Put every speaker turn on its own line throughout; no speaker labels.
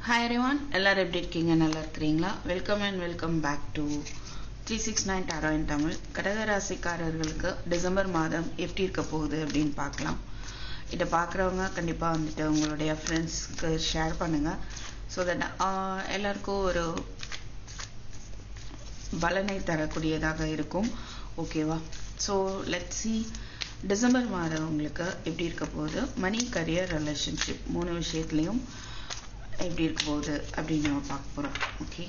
Hi everyone, எல்லாரும் எப்படி இருக்கீங்க? நல்லா இருக்கீங்களா? Welcome and welcome back to 369 tarot in Tamil. கடக ராசிக்காரர்களுக்கு டிசம்பர் மாதம் எப்படி இருக்க போகுது அப்படின்னு பார்க்கலாம். இதை பார்க்குறவங்க கண்டிப்பாக வந்துட்டு உங்களுடைய ஃப்ரெண்ட்ஸ்க்கு ஷேர் பண்ணுங்க. ஸோ தட் எல்லாருக்கும் ஒரு பலனை தரக்கூடியதாக இருக்கும். ஓகேவா? ஸோ லெட்ஸ் சி டிசம்பர் மாதம் உங்களுக்கு எப்படி இருக்க போகுது. மணி, கரியர், ரிலேஷன்ஷிப் 3 விஷயத்துலையும் எப்படி இருக்க போகுது அப்படின்னு நம்ம பார்க்க போறோம். ஓகே,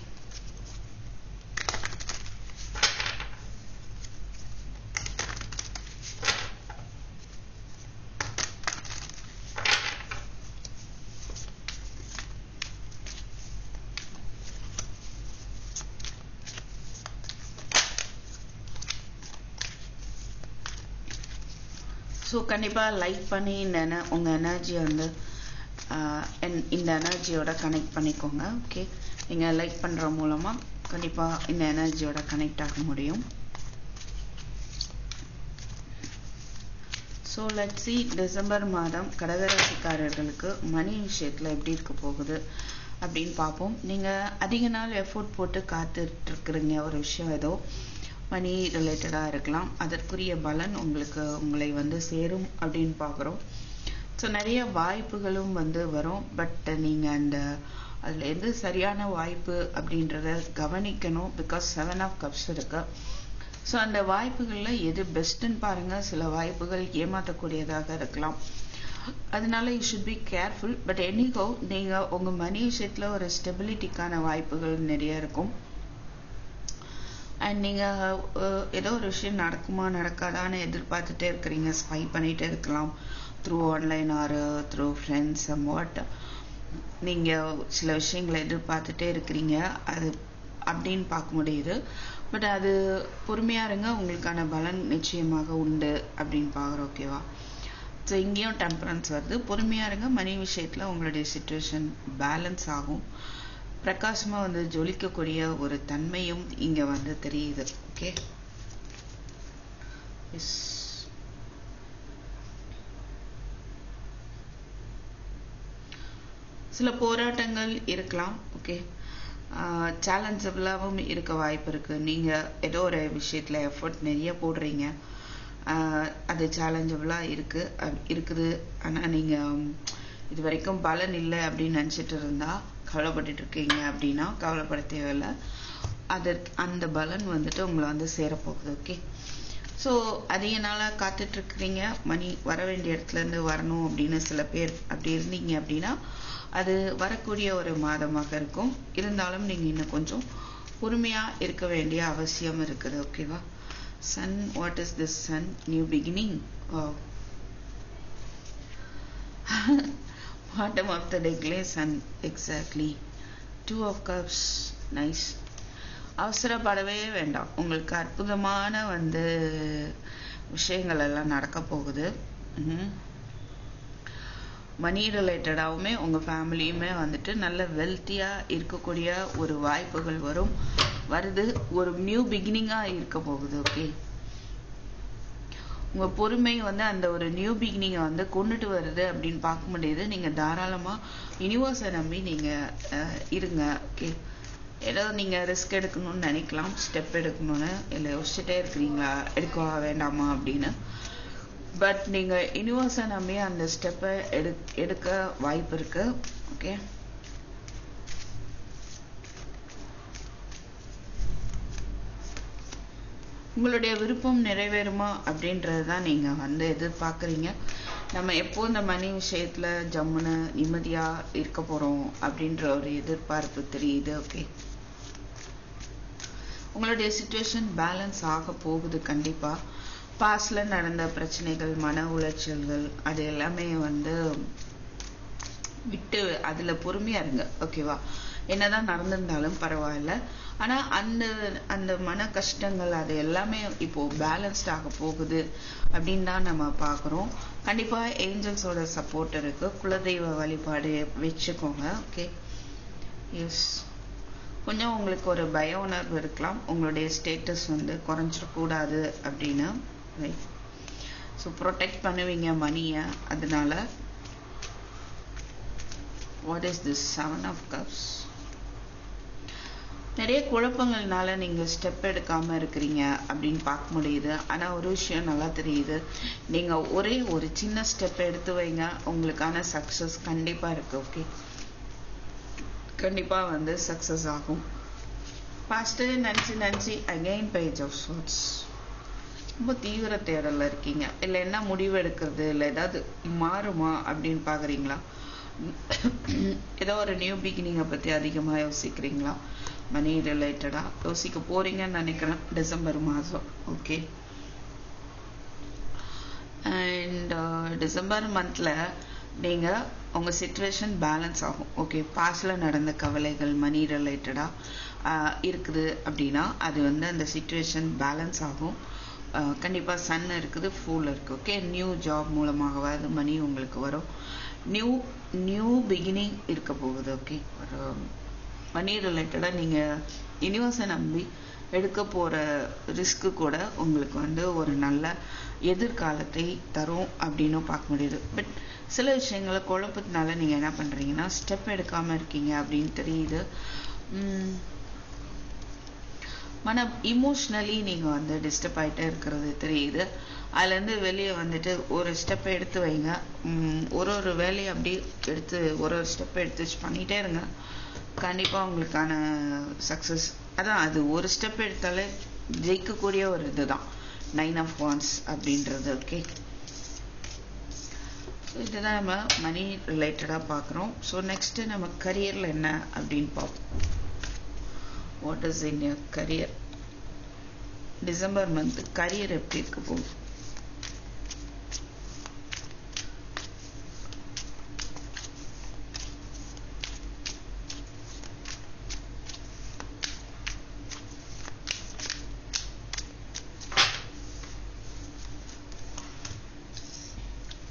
ஸோ கண்டிப்பாக லைக் பண்ணி உங்கள் எனர்ஜியை வந்து இந்த எனர்ஜியோட கனெக்ட் பண்ணிக்கோங்க. ஓகே, நீங்கள் லைக் பண்ணுற மூலமாக கண்டிப்பாக இந்த எனர்ஜியோட கனெக்ட் ஆக முடியும். ஸோ லெட்ஸ் சி டிசம்பர் மாதம் கடகராசிக்காரர்களுக்கு மணி விஷயத்தில் எப்படி இருக்க போகுது அப்படின்னு பார்ப்போம். நீங்கள் அதிக நாள் எஃபோர்ட் போட்டு காத்துட்ருக்குறீங்க ஒரு விஷயம், ஏதோ மணி ரிலேட்டடாக இருக்கலாம். அதற்குரிய பலன் உங்களை வந்து சேரும் அப்படின்னு பார்க்குறோம். ஸோ நிறைய வாய்ப்புகளும் வந்து வரும். பட் நீங்கள் அதில் எது சரியான வாய்ப்பு அப்படின்றத கவனிக்கணும். பிகாஸ் 7 of Cups இருக்கு. ஸோ அந்த வாய்ப்புகளில் எது பெஸ்ட்டுன்னு பாருங்கள். சில வாய்ப்புகள் ஏமாற்றக்கூடியதாக இருக்கலாம், அதனால you should be careful. But anyhow நீங்கள் உங்கள் மணி விஷயத்தில் ஒரு ஸ்டெபிலிட்டிக்கான வாய்ப்புகள் நிறைய இருக்கும். அண்ட் நீங்கள் ஏதோ ஒரு விஷயம் நடக்குமா நடக்காதான்னு எதிர்பார்த்துட்டே இருக்கிறீங்க, ஸ்பை பண்ணிகிட்டே இருக்கலாம் through online R through friends somewhat. நீங்கள் சில விஷயங்களை எதிர்பார்த்துட்டே இருக்கிறீங்க, அது அப்படின்னு பார்க்க முடியுது. பட் அது பொறுமையாக இருங்க, உங்களுக்கான பலன் நிச்சயமாக உண்டு அப்படின்னு பார்க்குறோம். ஓகேவா? ஸோ இங்கேயும் டெம்பரன்ஸ் வருது. பொறுமையாக இருங்க. மணி விஷயத்தில் உங்களுடைய சிச்சுவேஷன் பேலன்ஸ் ஆகும். பிரகாசமாக வந்து ஜொலிக்கக்கூடிய ஒரு தன்மையும் இங்கே வந்து தெரியுது. Okay, yes. சில போராட்டங்கள் இருக்கலாம். ஓகே, சேலஞ்சபிளாகவும் இருக்க வாய்ப்பு இருக்குது. நீங்கள் ஏதோ ஒரு விஷயத்தில் எஃபர்ட் நிறைய போடுறீங்க, அது சேலஞ்சபிளாக இருக்குது. ஆனால் நீங்கள் இது வரைக்கும் பலன் இல்லை அப்படின்னு நினச்சிட்டு இருந்தால், கவலைப்பட்டு இருக்கீங்க அப்படின்னா கவலைப்பட தேவையில்லை. அந்த பலன் வந்துட்டு உங்களை வந்து சேரப்போகுது. ஓகே, ஸோ அதிக நாளாக காத்துட்ருக்குறீங்க, மணி வர வேண்டிய இடத்துலேருந்து வரணும் அப்படின்னு சில பேர் அப்படி இருந்தீங்க அப்படின்னா அது வரக்கூடிய ஒரு மாதமாக இருக்கும். இருந்தாலும் நீங்கள் இன்னும் கொஞ்சம் பொறுமையாக இருக்க வேண்டிய அவசியம் இருக்குது. ஓகேவா? Sun, what is this sun? New beginning. Bottom of the டெக்லே sun. Exactly. 2 of Cups. Nice. அவசரப்படவே வேண்டாம். உங்களுக்கு அற்புதமான வந்து விஷயங்கள் எல்லாம் நடக்க போகுது. மணி ரிலேட்டடாகவுமே உங்கள் ஃபேமிலியுமே வந்துட்டு நல்ல வெல்த்தியாக இருக்கக்கூடிய ஒரு வாய்ப்புகள் வருது. ஒரு நியூ பிகினிங்காக இருக்க போகுது. ஓகே, உங்கள் பொறுமை வந்து அந்த ஒரு நியூ பிகினிங்கை வந்து கொண்டுட்டு வருது அப்படின்னு பார்க்க முடியுது. நீங்கள் தாராளமாக யூனிவர்ஸை நம்பி நீங்கள் இருங்க. ஓகே, ஏதோ நீங்கள் ரிஸ்க் எடுக்கணும்னு நினைக்கலாம், ஸ்டெப் எடுக்கணும்னு இல்லை யோசிச்சுட்டே இருக்கிறீங்களா எடுக்கவா வேண்டாமா அப்படின்னு. பட் நீங்கள் யூனிவர்ஸை நம்பி அந்த ஸ்டெப்பை எடுக்க வாய்ப்பு இருக்கு. ஓகே, உங்களுடைய விருப்பம் நிறைவேறுமா அப்படின்றது தான் நீங்கள் வந்து எதிர்பார்க்குறீங்க. நம்ம எப்போ இந்த மணி விஷயத்தில் ஜம்முன்னு நிம்மதியாக இருக்க போகிறோம் அப்படின்ற ஒரு எதிர்பார்ப்பு தெரியுது. ஓகே, உங்களுடைய சிச்சுவேஷன் பேலன்ஸ் ஆக போகுது. கண்டிப்பாக பாஸ்டில் நடந்த பிரச்சனைகள், மன உளைச்சல்கள், அது எல்லாமே வந்து விட்டு அதில் பொறுமையாக இருங்க. ஓகேவா? என்னதான் நடந்திருந்தாலும் பரவாயில்ல. ஆனால் அந்த மன கஷ்டங்கள் அது எல்லாமே இப்போது பேலன்ஸ்ட் ஆக போகுது அப்படின்னு தான் நம்ம பார்க்குறோம். கண்டிப்பாக ஏஞ்சல்ஸோட சப்போர்ட் இருக்குது. குலதெய்வ வழிபாடு வச்சுக்கோங்க. Okay, yes. கொஞ்சம் உங்களுக்கு ஒரு பய உணர்வு இருக்கலாம், உங்களுடைய ஸ்டேட்டஸ் வந்து குறைஞ்சிடக்கூடாது அப்படின்னு. ரைட்? ஸோ ப்ரொடெக்ட் பண்ணுவீங்க மணியை. அதனால What is this 7 of cups? நிறைய குழப்பங்கள்னால நீங்க ஸ்டெப் எடுக்காம இருக்கிறீங்க அப்படின்னு பார்க்க முடியுது. ஆனா ஒரு விஷயம் நல்லா தெரியுது, நீங்க ஒரே ஒரு சின்ன ஸ்டெப் எடுத்து வைங்க, உங்களுக்கான சக்சஸ் கண்டிப்பா இருக்கு. ஓகே, கண்டிப்பா வந்து சக்சஸ் ஆகும். பாஸ்ட் நினைச்சு அகைன் பேஜ் ஆஃப் ஸ்வார்ட்ஸ். ரொம்ப தீவிர தேடல்ல இருக்கீங்க, இல்ல என்ன முடிவு எடுக்கிறது, இல்ல ஏதாவது மாறுமா அப்படின்னு பாக்குறீங்களா, ஏதோ ஒரு நியூ பிகினிங்கை பத்தி அதிகமா யோசிக்கிறீங்களா, மணி ரிலேட்டடா யோசிக்க போறீங்கன்னு நினைக்கிறேன் டிசம்பர் மாதம். ஓகே, அண்ட் டிசம்பர் மந்த்ல நீங்க உங்க சிச்சுவேஷன் பேலன்ஸ் ஆகும். ஓகே, பாஸ்ட்ல நடந்த கவலைகள் மணி ரிலேட்டடா இருக்குது அப்படின்னா அது வந்து அந்த சிச்சுவேஷன் பேலன்ஸ் ஆகும். கண்டிப்பா சன் இருக்குது, ஃபூல் இருக்கு. ஓகே, நியூ ஜாப் மூலமாகவாது மணி உங்களுக்கு வரும். நியூ பிகினிங் இருக்க போகுது. ஓகே, ஒரு மணி ரிலேட்டடா நீங்க யூனிவர்ஸை நம்பி எடுக்க போற ரிஸ்க் கூட உங்களுக்கு வந்து ஒரு நல்ல எதிர்காலத்தை தரும் அப்படின்னு பார்க்க முடியுது. பட் சில விஷயங்களை குழப்பத்தினால நீங்க என்ன பண்றீங்கன்னா ஸ்டெப் எடுக்காம இருக்கீங்க அப்படின்னு தெரியுது. இமோஷனலி நீங்க வந்து டிஸ்டர்ப் ஆயிட்டே இருக்கிறது தெரியுது. அதுல இருந்து வெளியே வந்துட்டு ஒரு ஸ்டெப் எடுத்து வைங்க. ஒரு வேலையை அப்படி எடுத்து ஒரு ஸ்டெப் எடுத்து பண்ணிட்டே இருங்க, கண்டிப்பா உங்களுக்கான சக்சஸ். அதான் அது ஒரு ஸ்டெப் எடுத்தாலே ஜெயிக்கக்கூடிய ஒரு இதுதான் 9 of Wands அப்படின்றது. ஓகே, இதுதான் நம்ம மணி ரிலேட்டடா பாக்குறோம். ஸோ நெக்ஸ்ட் நம்ம கரியர்ல என்ன அப்படின்னு பார்ப்போம். What is in your career? December month career எப்படி இருக்க போகுது?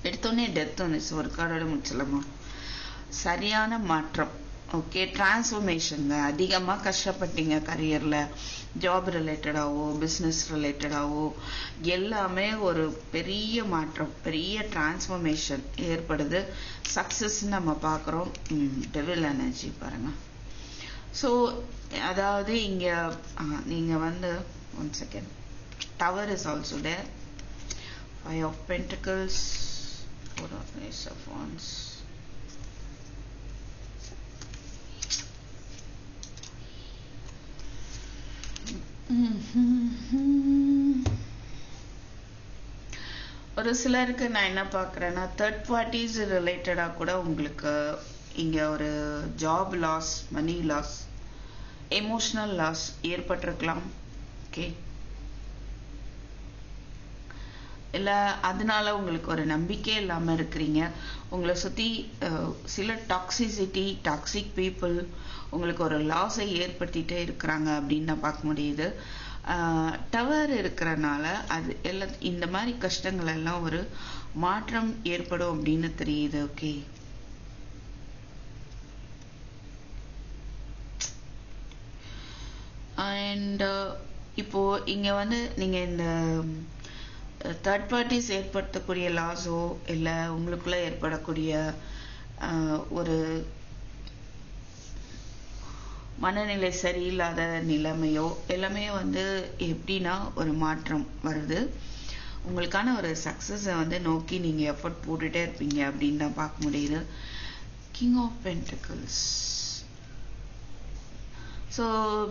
எடுத்தோடனே டெத் வந்துச்சு, ஒரு கார்டோட முடிச்சலாமா? சரியான மாற்றம். Okay, transformation. அதிகமா கஷ்டப்பட்டீங்க கரியர்ல, ஜாப் ரிலேட்டடாவோ பிசினஸ் ரிலேட்டடாவோ எல்லாமே ஒரு பெரிய மாற்றம், பெரிய டிரான்ஸ்ஃபர்மேஷன் ஏற்படுது. சக்சஸ் நம்ம பார்க்குறோம். டெவில் எனர்ஜி பாருங்க. ஸோ அதாவது இங்க நீங்க வந்து one second, tower is also there, 5 of Pentacles, 4 of Ace of Wands. ஒரு சிலருக்கு நான் என்ன பார்க்குறேன்னா தேர்ட் பார்ட்டிஸ் ரிலேட்டடா கூட உங்களுக்கு இங்க ஒரு job loss, money loss, emotional loss ஏற்பட்டிருக்கலாம். ஓகே, இல்ல அதனால உங்களுக்கு ஒரு நம்பிக்கை இல்லாம இருக்கிறீங்க. உங்களை சுத்தி சில டாக்ஸிக் பீப்புள் உங்களுக்கு ஒரு லாஸை ஏற்படுத்திட்டே இருக்கிறாங்க அப்படின்னு நான் பார்க்க முடியுது. டவர் இருக்கிறனால அது எல்லாம் இந்த மாதிரி கஷ்டங்கள் எல்லாம் ஒரு மாற்றம் ஏற்படும் அப்படின்னு தெரியுது. ஓகே, அண்ட் இப்போ இங்க வந்து நீங்க இந்த தேர்ட் பார்ட்டிஸ் ஏற்படுத்தக்கூடிய லாஸோ இல்லை உங்களுக்குள்ள ஏற்படக்கூடிய ஒரு மனநிலை சரியில்லாத நிலைமையோ எல்லாமே வந்து எப்படின்னா ஒரு மாற்றம் வருது. உங்களுக்கான ஒரு சக்சஸை வந்து நோக்கி நீங்க எஃபர்ட் போட்டுட்டே இருப்பீங்க அப்படின்னு தான் பார்க்க முடியுது. King of பென்டிகிள்ஸ். ஸோ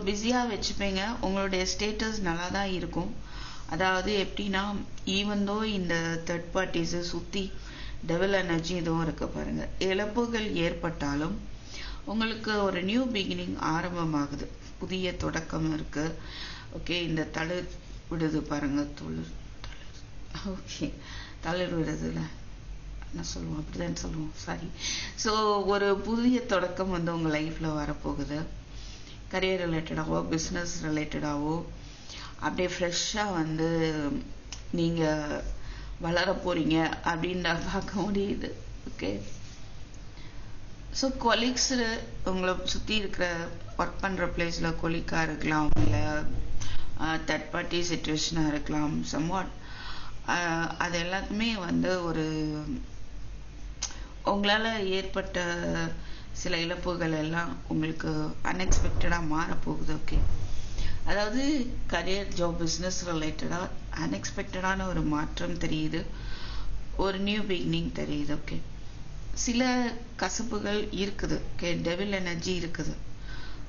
பிஸியா வச்சுப்பீங்க, உங்களுடைய ஸ்டேட்டஸ் நல்லா தான் இருக்கும். அதாவது எப்படின்னா ஈவன் தோ இந்த தேர்ட் பார்ட்டிஸ் சுத்தி டெவில் எனர்ஜி இதுவும் இருக்கு பாருங்க, இழப்புகள் ஏற்பட்டாலும் உங்களுக்கு ஒரு நியூ பிகினிங் ஆரம்பமாகுது, புதிய தொடக்கம் இருக்கு. ஓகே, இந்த தளிர் விடுது பாருங்க, ஓகே தளிர் விடுதுல என்ன சொல்லுவோம், அப்படிதான் சொல்லுவோம், சாரி. ஸோ ஒரு புதிய தொடக்கம் வந்து உங்க லைஃப்ல வரப்போகுது. கரியர் ரிலேட்டடாவோ பிஸ்னஸ் ரிலேட்டடாவோ அப்படியே ஃப்ரெஷ்ஷா வந்து நீங்க வளர போறீங்க அப்படின்னு பார்க்க முடியுது. ஓகே, ஸோ கொலீக்ஸ் உங்களை சுத்தி இருக்கிற ஒர்க் பண்ற பிளேஸ்ல கொலீக்கா இருக்கலாம், இல்லை தேர்ட் பார்ட்டி சிச்சுவேஷனா இருக்கலாம், சம்வாட் அது எல்லாத்துமே வந்து ஒரு உங்களால ஏற்பட்ட சில இழப்புகள் எல்லாம் உங்களுக்கு அன்எக்ஸ்பெக்டடாக மாறப்போகுது. ஓகே, அதாவது கரியர், ஜாப், பிஸ்னஸ் ரிலேட்டடாக அன்எக்ஸ்பெக்டடான ஒரு மாற்றம் தெரியுது, ஒரு நியூ பிகினிங் தெரியுது. ஓகே, சில கசப்புகள் இருக்குது. ஓகே, டெவில் எனர்ஜி இருக்குது.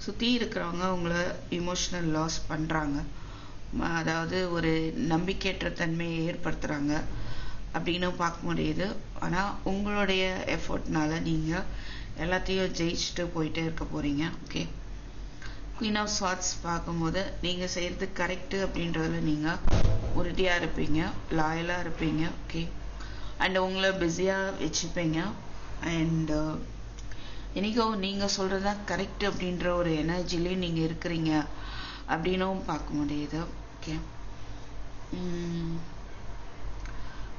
சுற்றி இருக்கிறவங்க உங்களை இமோஷனல் லாஸ் பண்ணுறாங்க, அதாவது ஒரு நம்பிக்கையற்ற தன்மையை ஏற்படுத்துகிறாங்க அப்படின்னு பார்க்க முடியுது. ஆனால் உங்களுடைய எஃபோர்ட்னால நீங்கள் எல்லாத்தையும் ஜெயிச்சுட்டு போயிட்டே இருக்க போகிறீங்க. ஓகே, குயின் ஆஃப் ஸ்வார்ட்ஸ் பார்க்கும்போது நீங்கள் செய்கிறது கரெக்டு அப்படின்றதுல நீங்கள் உறுதியாக இருப்பீங்க, லாயலாக இருப்பீங்க. ஓகே, அண்ட் உங்களை பிஸியாக வச்சுப்பீங்க. அண்ட் என்னைக்கோ நீங்கள் சொல்கிறது தான் கரெக்ட் அப்படின்ற ஒரு எனர்ஜிலே நீங்கள் இருக்கிறீங்க அப்படின்னும் பார்க்க முடியுது. ஓகே,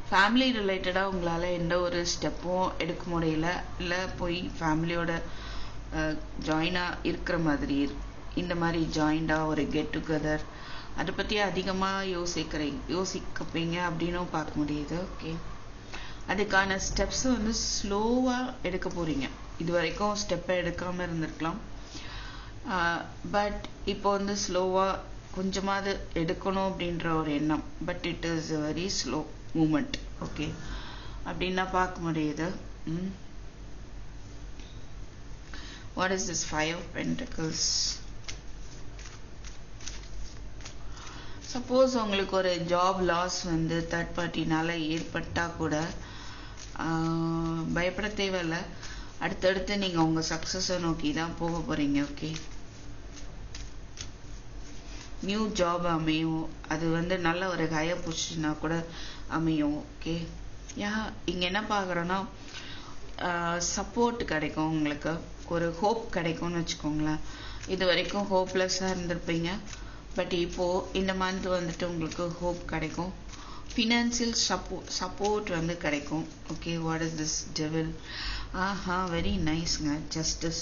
ஃபேமிலி ரிலேட்டடாக உங்களால் எந்த ஒரு ஸ்டெப்பும் எடுக்க முடியல, இல்லை போய் ஃபேமிலியோட ஜாயினாக இருக்கிற மாதிரி இந்த மாதிரி ஜாயிண்டாக ஒரு கெட் டுகெதர் அதை பற்றி அதிகமாக யோசிக்கப்பீங்க அப்படின்னும் பார்க்க முடியுது. ஓகே, அதுக்கான ஸ்டெப்ஸ் வந்து ஸ்லோவாக எடுக்க போகிறீங்க. இது வரைக்கும் ஸ்டெப்பை எடுக்காமல் இருந்திருக்கலாம், பட் இப்போ வந்து ஸ்லோவாக கொஞ்சமாவது எடுக்கணும் அப்படின்ற ஒரு எண்ணம். But it is a very slow moment. Okay, அப்படின்னா பார்க்க முடியுது. What is this 5 of Pentacles? Suppose உங்களுக்கு ஒரு ஜாப் லாஸ் வந்து தேர்ட் பார்ட்டினால ஏற்பட்டால் கூட பயப்பட தேவையில்லை. அடுத்தடுத்து நீங்கள் உங்கள் சக்ஸஸை நோக்கி தான் போக போகிறீங்க. ஓகே, நியூ ஜாப் அமையும், அது வந்து நல்ல ஒரு ஹையர் பொசிஷனாக கூட அமையும். ஓகே, இங்கே என்ன பார்க்குறோன்னா சப்போர்ட் கிடைக்கும், உங்களுக்கு ஒரு ஹோப் கிடைக்கும்னு வச்சுக்கோங்களேன். இது வரைக்கும் ஹோப்லெஸ்ஸாக இருந்திருப்பீங்க, பட் இப்போது இந்த மந்த் வந்துட்டு உங்களுக்கு ஹோப் கிடைக்கும். ஃபினான்சியல் சப்போர்ட் வந்து கிடைக்கும். Okay, what is this devil? Very நைஸ்ங்க. ஜஸ்டிஸ்.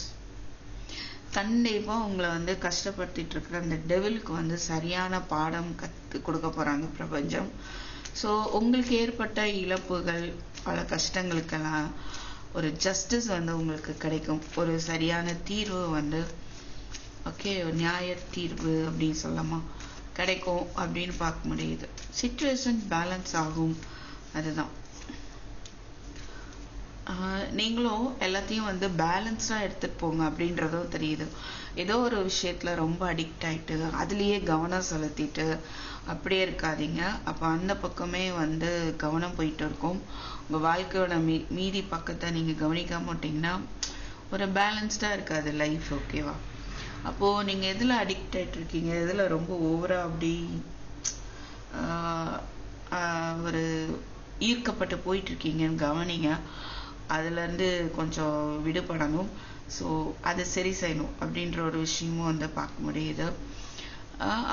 கண்டிப்பாக உங்களை வந்து கஷ்டப்படுத்திட்டு இருக்கிற அந்த டெவிலுக்கு வந்து சரியான பாடம் கற்றுக் கொடுக்க போகிறாங்க பிரபஞ்சம். ஸோ உங்களுக்கு ஏற்பட்ட இழப்புகள், பல கஷ்டங்களுக்கெல்லாம் ஒரு ஜஸ்டிஸ் வந்து உங்களுக்கு கிடைக்கும், ஒரு சரியான தீர்வு வந்து, ஓகே, நியாய தீர்வு அப்படின்னு சொல்லலாமா, கிடைக்கும் அப்படின்னு பார்க்க முடியுது. சிச்சுவேஷன் பேலன்ஸ் ஆகும், அதுதான். நீங்களும் எல்லாத்தையும் வந்து பேலன்ஸ்டாக எடுத்துகிட்டு போங்க அப்படின்றதும் தெரியுது. ஏதோ ஒரு விஷயத்தில் ரொம்ப அடிக்ட் ஆகிட்டு அதுலேயே கவனம் செலுத்திட்டு அப்படியே இருக்காதீங்க. அப்போ அந்த பக்கமே வந்து கவனம் போயிட்டு இருக்கும். உங்கள் வாழ்க்கையோட மீதி பக்கத்தை நீங்கள் கவனிக்காம விட்டிங்கன்னா ஒரு பேலன்ஸ்டாக இருக்காது லைஃப். ஓகேவா? அப்போது நீங்கள் எதில் அடிக்ட் ஆகிட்டு இருக்கீங்க, எதில் ரொம்ப ஓவராக அப்படி ஒரு ஈர்க்கப்பட்டு போயிட்டுருக்கீங்கன்னு கவனிங்க. அதுலேருந்து கொஞ்சம் விடுபடணும். ஸோ அதை சரி செய்யணும் அப்படின்ற ஒரு விஷயமும் வந்து பார்க்க முடியுது.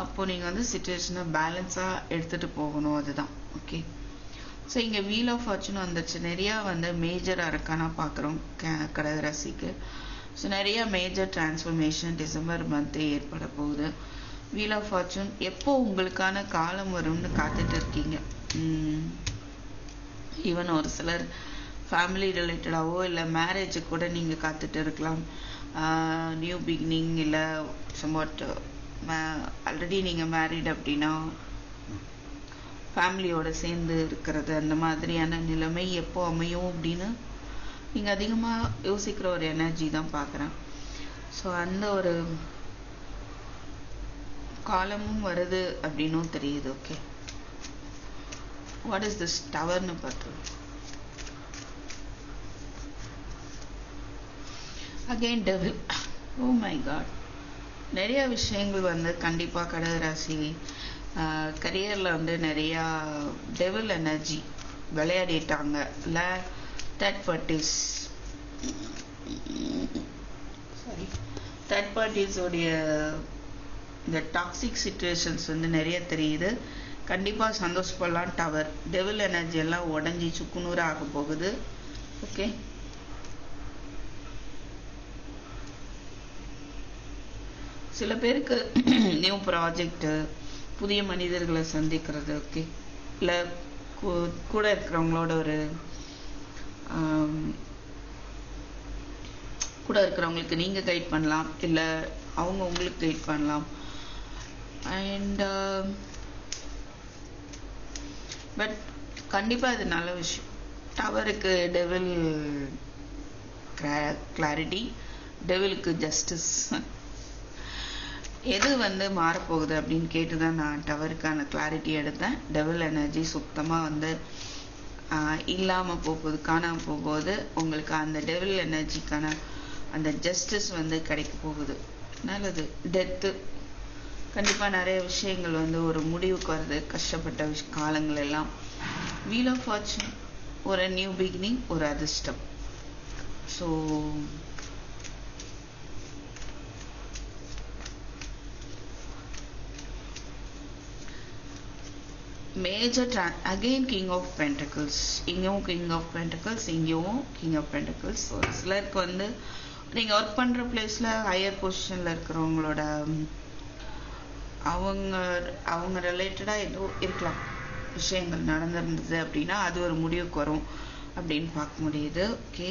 அப்போது நீங்கள் வந்து சிச்சுவேஷனை பேலன்ஸாக எடுத்துகிட்டு போகணும், அதுதான். ஓகே, ஸோ இங்கே வீல் ஆஃப் ஃபார்ச்சூன் வந்துச்சு. நிறையா வந்து மேஜர் அரக்கானா பார்க்குறோம் கடகராசிக்கு. ஸோ நிறையா மேஜர் டிரான்ஸ்ஃபர்மேஷன் டிசம்பர் மந்த்து ஏற்பட போகுது. வீல் ஆஃப் ஃபார்ச்சூன் எப்போ உங்களுக்கான காலம் வரும்னு காத்துட்டு இருக்கீங்க. ஈவன் ஒரு சிலர் ஃபேமிலி ரிலேட்டடாகவோ இல்லை மேரேஜுக்கு கூட நீங்கள் காத்துட்டு இருக்கலாம். நியூ பிகினிங், இல்லை சம்வாட் ஆல்ரெடி நீங்கள் மேரிட் அப்படின்னா ஃபேமிலியோடு சேர்ந்து இருக்கிறது, அந்த மாதிரியான நிலைமை எப்போ அமையும் அப்படின்னு நீங்கள் அதிகமாக யோசிக்கிற ஒரு எனர்ஜி தான் பார்க்குறேன். ஸோ அந்த ஒரு காலமும் வருது அப்படின்னும் தெரியுது. ஓகே, வாட் இஸ் திஸ் டவர்னு பார்த்து again devil. Oh my God, நிறையா விஷயங்கள் வந்து கண்டிப்பாக கடகராசி கரியரில் வந்து நிறையா டெவில் எனர்ஜி விளையாடிட்டாங்க. இல்லை தேர்ட் பார்ட்டிஸோடைய இந்த டாக்ஸிக் சிச்சுவேஷன்ஸ் வந்து நிறைய தெரியுது. கண்டிப்பாக சந்தோஷப்படலாம். டவர் டெவில் எனர்ஜி எல்லாம் உடஞ்சி சுக்குநூறு ஆக போகுது. ஓகே, சில பேருக்கு நியூ ப்ராஜெக்டு, புதிய மனிதர்களை சந்திக்கிறது. ஓகே, இல்லை கூட இருக்கிறவங்களோட ஒரு கூட இருக்கிறவங்களுக்கு நீங்க கைட் பண்ணலாம், இல்ல அவங்க உங்களுக்கு கைட் பண்ணலாம். அண்ட் பட் கண்டிப்பா இது நல்ல விஷயம். டவருக்கு டெவில் கிளாரிட்டி, டெவிலுக்கு ஜஸ்டிஸ். எது மாறப்போகுது அப்படின்னு கேட்டுதான் நான் டவருக்கான கிளாரிட்டி எடுத்தேன். டெவில் எனர்ஜி சுத்தமா இல்லாம போகுது, காணாம போகுது. உங்களுக்கு அந்த டெவில் எனர்ஜிக்கான அந்த ஜஸ்டிஸ் கிடைக்க போகுது. நல்லது. டெத்து கண்டிப்பா நிறைய விஷயங்கள் ஒரு முடிவுக்கு வருது. கஷ்டப்பட்ட காலங்கள் எல்லாம். வீல் ஆஃப் ஃபார்ச்சூன், ஒரு நியூ பிகினிங், ஒரு அதிர்ஷ்டம். So major again king of pentacles. இங்கேயும் கிங் ஆஃப் பென்டக்கிள்ஸ், இங்கேயும் கிங் ஆஃப் பென்டக்கிள்ஸ். ஒரு சிலருக்கு நீங்க ஒர்க் பண்ற பிளேஸ்ல ஹையர் பொசிஷன்ல இருக்கிறவங்களோட அவங்க ரிலேட்டடா ஏதோ இருக்கலாம், விஷயங்கள் நடந்திருந்தது அப்படின்னா அது ஒரு முடிவுக்கு வரும் அப்படின்னு பார்க்க முடியுது. ஓகே,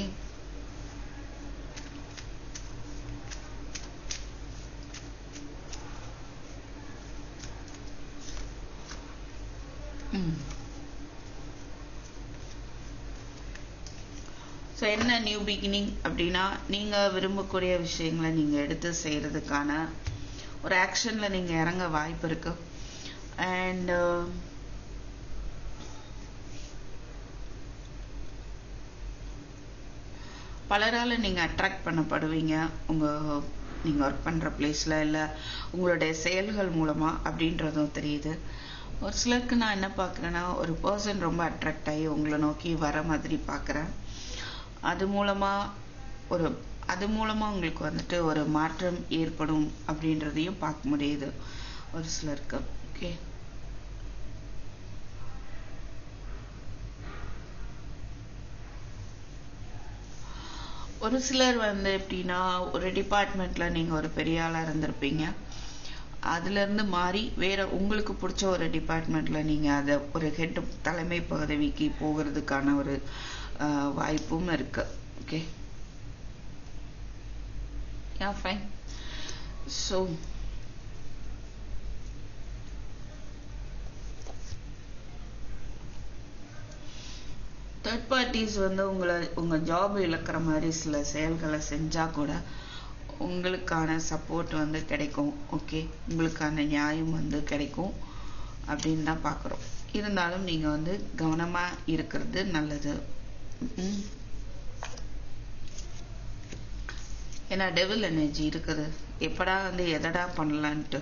ஸோ என்ன நியூ பிகினிங் அப்படின்னா, நீங்க விரும்பக்கூடிய விஷயங்களை நீங்க எடுத்து செய்யறதுக்கான ஒரு ஆக்ஷன்ல நீங்க இறங்க வாய்ப்பு இருக்கு. அண்ட் பலரால நீங்க அட்ராக்ட் பண்ணப்படுவீங்க, நீங்க ஒர்க் பண்ற பிளேஸ்ல, இல்ல உங்களுடைய செயல்கள் மூலமா அப்படின்றதும் தெரியுது. ஒரு சிலருக்கு நான் என்ன பாக்குறேன்னா, ஒரு பர்சன் ரொம்ப அட்ராக்ட் ஆகி உங்களை நோக்கி வர மாதிரி பாக்குறேன். அது மூலமா உங்களுக்கு ஒரு மாற்றம் ஏற்படும் அப்படின்றதையும் பார்க்க முடியுது ஒரு சிலருக்கு. ஓகே, ஒரு சிலர் எப்படின்னா, ஒரு டிபார்ட்மெண்ட்ல நீங்க ஒரு பெரிய ஆளா இருந்திருப்பீங்க. அதுல இருந்து மாறி வேற உங்களுக்கு பிடிச்ச ஒரு டிபார்ட்மெண்ட்ல நீங்க அத ஒரு ஹெட் தலைமை பதவிக்கு போகிறதுக்கான ஒரு வாய்ப்பும் இருக்கு. Okay, yeah fine. So third parties உங்க ஜாப் இழக்கிற மாதிரி சில செயல்களை செஞ்சா கூட உங்களுக்கான சப்போர்ட் கிடைக்கும். ஓகே, உங்களுக்கான நியாயம் கிடைக்கும் அப்படின்னு தான் பாக்குறோம். இருந்தாலும் நீங்க கவனமா இருக்கிறது நல்லது. ஏன்னா டெவில் எனர்ஜி இருக்குது. எப்படா எதடா பண்ணலான்ட்டு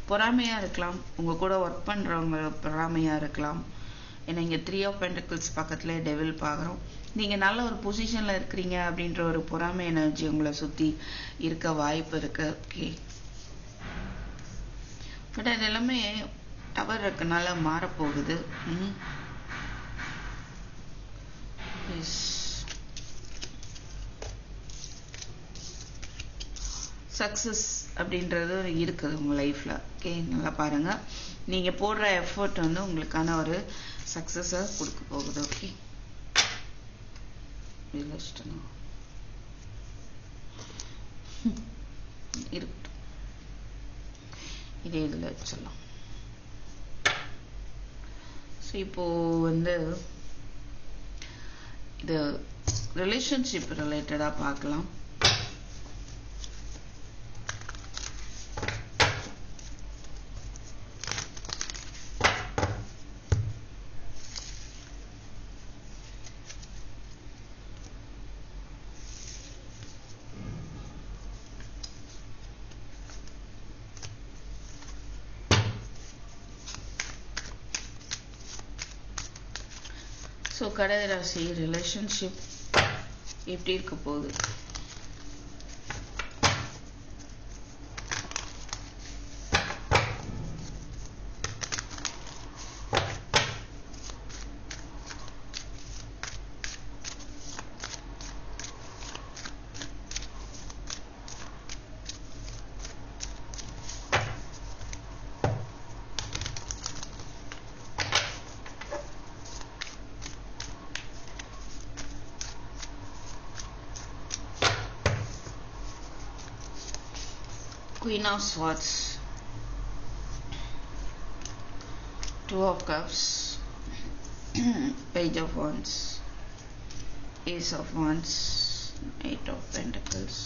பொறாமையா இருக்கலாம், உங்க கூட ஒர்க் பண்றவங்க பொறாமையா இருக்கலாம். ஏன்னா இங்க 3 ஆஃப் பென்டக்கிள்ஸ் பக்கத்துல டெவில் பாக்குறோம். நீங்க நல்ல ஒரு பொசிஷன்ல இருக்கிறீங்க அப்படின்ற ஒரு பொறாமை எனர்ஜி உங்களை சுத்தி இருக்க வாய்ப்பு இருக்கு. ஓகே, பட் அது எல்லாமே டவர் இருக்கனால மாறப்போகுது. சக்சஸ் அப்படின்றது இருக்குது உங்க லைஃப்ல. ஓகே, நல்லா பாருங்க. நீங்க போடுற எஃபர்ட் உங்களுக்கான ஒரு சக்சஸ கொடுக்க போகுது. ஓகே, இருக்கட்டும். இதே இதுல வச்சிடலாம். இப்போ இது ரிலேஷன்ஷிப் ரிலேட்டடா பார்க்கலாம். ஸோ கடகராசி ரிலேஷன்ஷிப் எப்படி இருக்க போகுது? Queen of Swords, Two of Cups, Page of Wands, Ace of Wands, Eight of Pentacles.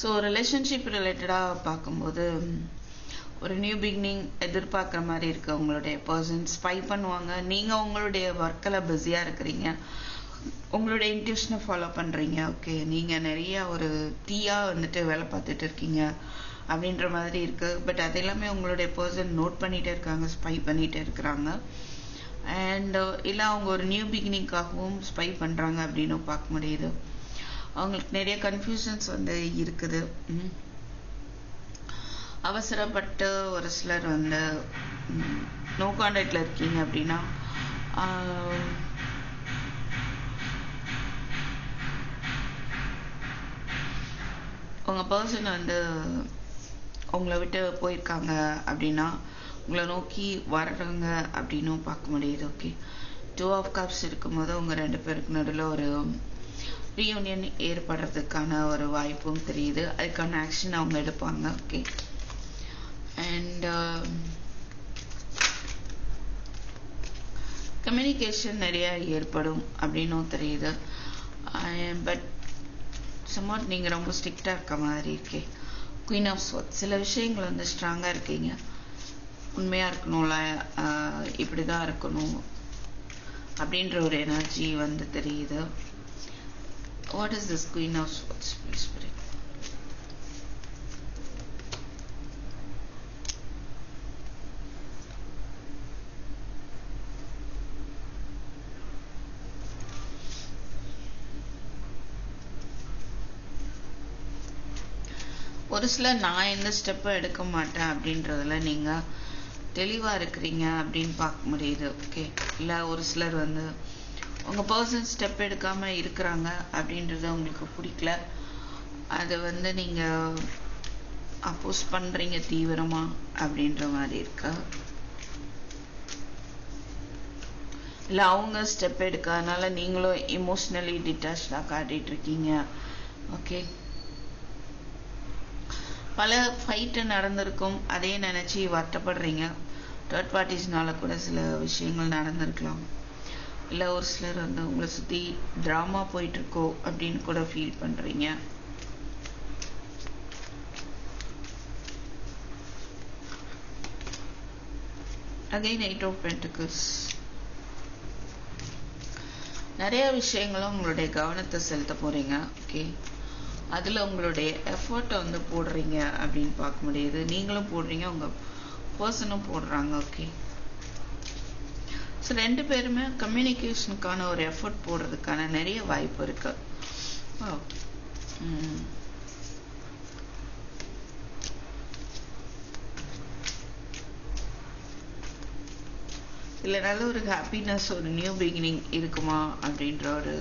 So relationship ரிலேட்டடாக பார்க்கும்போது ஒரு நியூ பிகினிங் எதிர்பார்க்குற மாதிரி இருக்கு. உங்களுடைய பர்சன் ஸ்பை பண்ணுவாங்க. நீங்கள் உங்களுடைய ஒர்க்கில் பிஸியாக இருக்கிறீங்க, உங்களுடைய இன்ட்யூஷனை ஃபாலோ பண்ணுறீங்க. ஓகே, நீங்கள் நிறைய ஒரு தீயாக வந்துட்டு வேலை பார்த்துட்டு இருக்கீங்க அப்படின்ற மாதிரி இருக்குது. பட் அது எல்லாமே உங்களுடைய பர்சன் நோட் பண்ணிகிட்டே இருக்காங்க, ஸ்பை பண்ணிகிட்டே இருக்கிறாங்க. அண்ட் இல்லை அவங்க ஒரு நியூ பிகினிங்காகவும் ஸ்பை பண்ணுறாங்க அப்படின்னு பார்க்க முடியுது. அவங்களுக்கு நிறைய கன்ஃபியூஷன்ஸ் வந்து இருக்குது. அவசரப்பட்டு ஒரு சிலர் வந்து நோ கான்டாக்ட்ல இருக்கீங்க அப்படின்னா உங்க பர்சன் வந்து உங்களை விட்டு போயிருக்காங்க அப்படின்னா உங்களை நோக்கி வர்றாங்க அப்படின்னும் பார்க்க முடியுது. ஓகே, டூ ஆஃப் கப்ஸ் இருக்கும்போது உங்க ரெண்டு பேருக்கு நடுவில் ஒரு ரீயூனியன் ஏற்படுறதுக்கான ஒரு வாய்ப்பும் தெரியுது. அதுக்கான ஆக்ஷன் அவங்க எடுப்பாங்க. ஓகே, அண்ட் கம்யூனிகேஷன் நிறைய ஏற்படும் அப்படின்னும் தெரியுது. பட் சம்வாட் நீங்கள் ரொம்ப ஸ்ட்ரிக்டாக இருக்க மாதிரி இருக்கே. குயின் ஆஃப் ஸ்வார்ட்ஸ், சில விஷயங்கள் வந்து ஸ்ட்ராங்காக இருக்கீங்க, உண்மையாக இருக்கணும்ல, இப்படி தான் இருக்கணும் அப்படின்ற ஒரு எனர்ஜி வந்து தெரியுது. What is this Queen of Swords, please, Spirit? ஒரு சிலர் நான் எந்த ஸ்டெப்பும் எடுக்க மாட்டேன் அப்படின்றதுல நீங்க தெளிவா இருக்கிறீங்க அப்படின்னு பார்க்க முடியுது. ஓகே, இல்லை ஒரு சிலர் வந்து உங்க பர்சன் ஸ்டெப் எடுக்காம இருக்கிறாங்க அப்படின்றது உங்களுக்கு பிடிக்கல, அதை வந்து நீங்க அப்போஸ் பண்றீங்க தீவிரமா அப்படின்ற மாதிரி இருக்கா, இல்ல அவங்க ஸ்டெப் எடுக்காதனால நீங்களும் இமோஷனலி டிட்டாச்சா காட்டிட்டு இருக்கீங்க. ஓகே, பல ஃபைட்டு நடந்திருக்கும், அதே நினைச்சு வருத்தப்படுறீங்க. தேர்ட் பார்ட்டிஸ்னால கூட சில விஷயங்கள் நடந்திருக்கலாம். இல்லை ஒரு சிலர் வந்து உங்களை சுற்றி ட்ராமா போயிட்டு இருக்கோ அப்படின்னு கூட ஃபீல் பண்ணுறீங்க. அகைன் எயிட் ஆஃப் பென்டிகிள்ஸ், நிறைய விஷயங்களும் உங்களுடைய கவனத்தை செலுத்த போறீங்க. ஓகே, அதில் உங்களுடைய எஃபர்ட்டை வந்து போடுறீங்க அப்படின்னு பார்க்க முடியுது. நீங்களும் போடுறீங்க, உங்கள் பர்சனும் போடுறாங்க. ஓகே, ஸோ ரெண்டு பேருமே கம்யூனிகேஷனுக்கான ஒரு எஃபர்ட் போடுறதுக்கான நிறைய வாய்ப்பு இருக்கு. இல்லை நல்ல ஒரு ஹாப்பினஸ், ஒரு நியூ பிகினிங் இருக்குமா அப்படின்ற ஒரு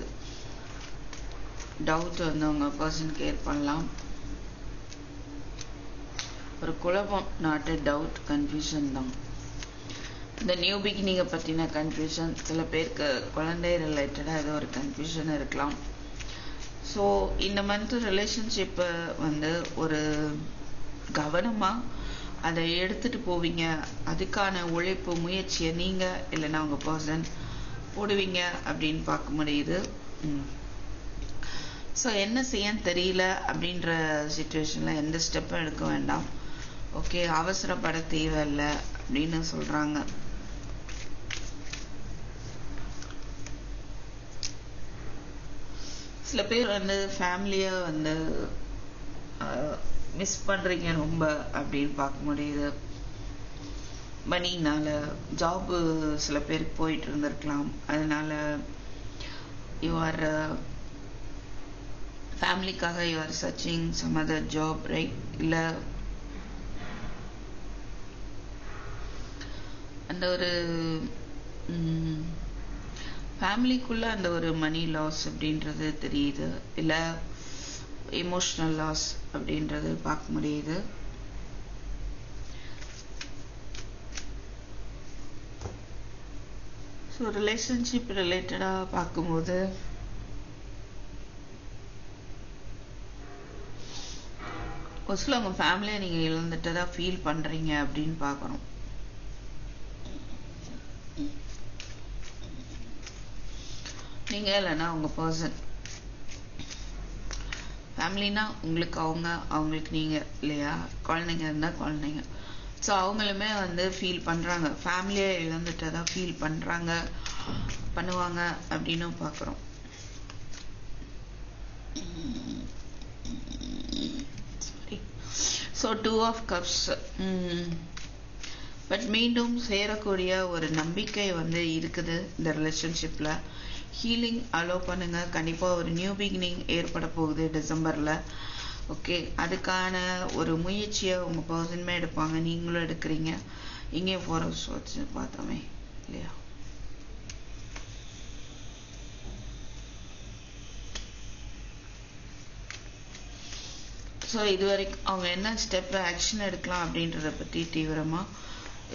டவுட் வந்து உங்க பர்சன் கேர் பண்ணலாம். ஒரு குழப்பம், நாட் டவுட், கன்ஃபியூஷன் தான். இந்த நியூ பிகினிங்கை பற்றின கன்ஃபியூஷன், சில பேருக்கு குழந்தை ரிலேட்டடாக ஏதோ ஒரு கன்ஃபியூஷன் இருக்கலாம். ஸோ இந்த மந்த் ரிலேஷன்ஷிப்பை வந்து ஒரு கவனமாக அதை எடுத்துகிட்டு போவீங்க. அதுக்கான உழைப்பு, முயற்சியை நீங்கள் இல்லைன்னா உங்கள் பர்சன் போடுவீங்க அப்படின்னு பார்க்க முடியுது. ஸோ என்ன செய்யன்னு தெரியல அப்படின்ற சிச்சுவேஷனில் எந்த ஸ்டெப்பும் எடுக்க வேண்டாம். ஓகே, அவசரப்பட தேவையில்லை அப்படின்னு சொல்கிறாங்க. சில பேர் வந்து ஃபேமிலியை வந்து மிஸ் பண்ணுறீங்க ரொம்ப அப்படின்னு பார்க்க முடியுது. மணினால ஜாபு சில பேருக்கு போயிட்டு இருந்திருக்கலாம், அதனால யூ ஆர் ஃபேமிலிக்காக you are searching some other job, right? இல்லை அந்த ஒரு ஃபேமிலிக்குள்ள அந்த ஒரு மணி லாஸ் அப்படின்றது தெரியுது, இல்லை எமோஷ்னல் லாஸ் அப்படின்றது பார்க்க முடியுது. ஸோ ரிலேஷன்ஷிப் ரிலேட்டடாக பார்க்கும்போது ஒரு சில உங்கள் ஃபேமிலியை நீங்கள் இழந்துட்டதா ஃபீல் பண்ணுறீங்க அப்படின்னு பார்க்குறோம். நீங்கள் இல்லைன்னா உங்கள் பர்சன். ஃபேமிலினா உங்களுக்கு அவங்க, அவங்களுக்கு நீங்கள் இல்லையா? குழந்தைங்க இருந்தால் குழந்தைங்க. ஸோ அவங்களுமே வந்து ஃபீல் பண்ணுறாங்க, ஃபேமிலியை இழந்துட்டதா ஃபீல் பண்ணுவாங்க அப்படின்னு பார்க்குறோம். So 2 of Cups. பட் மீண்டும் சேரக்கூடிய ஒரு நம்பிக்கை வந்து இருக்குது இந்த ரிலேஷன்ஷிப்பில். ஹீலிங் அலோவ் பண்ணுங்க. கண்டிப்பாக ஒரு நியூ பிகினிங் ஏற்பட போகுது டிசம்பரில். ஓகே, அதுக்கான ஒரு முயற்சியை உங்கள் பர்சனுமே எடுப்பாங்க, நீங்களும் எடுக்கிறீங்க. இங்கே 4 of Swords பார்த்தோமே இல்லையா? ஸோ இது வரைக்கும் அவங்க என்ன ஸ்டெப் ஆக்ஷன் எடுக்கலாம் அப்படின்றத பற்றி தீவிரமாக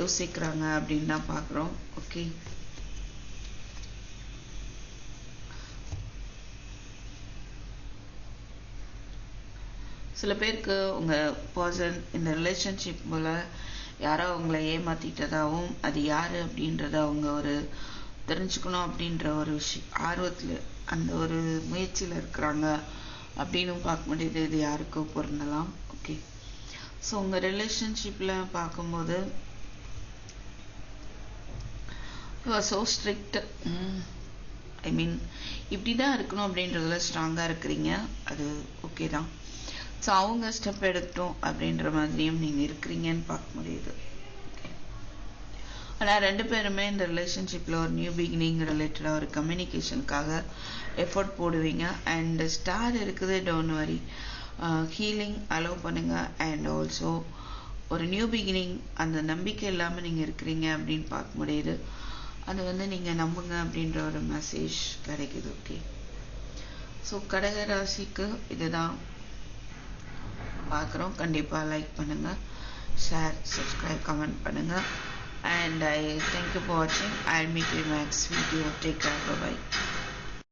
யோசிக்கிறாங்க அப்படின்னு தான் பார்க்குறோம். ஓகே, சில பேருக்கு உங்கள் பர்சன் இந்த ரிலேஷன்ஷிப் போல் யாரோ அவங்கள ஏமாற்றிட்டதாகவும் அது யார் அப்படின்றத அவங்க ஒரு தெரிஞ்சுக்கணும் அப்படின்ற ஒரு ஆர்வத்தில் அந்த ஒரு முயற்சியில் இருக்கிறாங்க அப்படின்னு பார்க்க முடியுது. இது யாருக்கோ பொருந்தலாம். ஓகே, ஸோ உங்கள் ரிலேஷன்ஷிப்பில் பார்க்கும்போது ஸோ ஸ்ட்ரிக்ட், ஐ மீன் இப்படி தான் இருக்கணும் அப்படின்றதுல ஸ்ட்ராங்காக இருக்கிறீங்க, அது ஓகே தான். ஸோ அவங்க ஸ்டெப் எடுக்கட்டும் அப்படின்ற மாதிரியும் நீங்கள் இருக்கிறீங்கன்னு பார்க்க முடியுது. ஆனால் 2 பேருமே இந்த ரிலேஷன்ஷிப்பில் ஒரு நியூ பிகினிங் ரிலேட்டடாக ஒரு கம்யூனிகேஷனுக்காக எஃபர்ட் போடுவீங்க. அண்ட் ஸ்டார் இருக்குது, டோன்ட் வரி. ஹீலிங் அலோவ் பண்ணுங்க. அண்ட் ஆல்சோ ஒரு நியூ பிகினிங் அந்த நம்பிக்கை இல்லாமல் நீங்கள் இருக்கிறீங்க அப்படின்னு பார்க்க முடியுது. அது வந்து நீங்கள் நம்புங்க அப்படின்ற ஒரு மெசேஜ் கிடைக்குது. ஓகே, ஸோ கடக ராசிக்கு இதுதான் பார்க்குறோம். கண்டிப்பாக லைக் பண்ணுங்கள், ஷேர், சப்ஸ்கிரைப், கமெண்ட் பண்ணுங்கள். And I thank you for watching. I'll meet you in next video. Take care. Bye bye.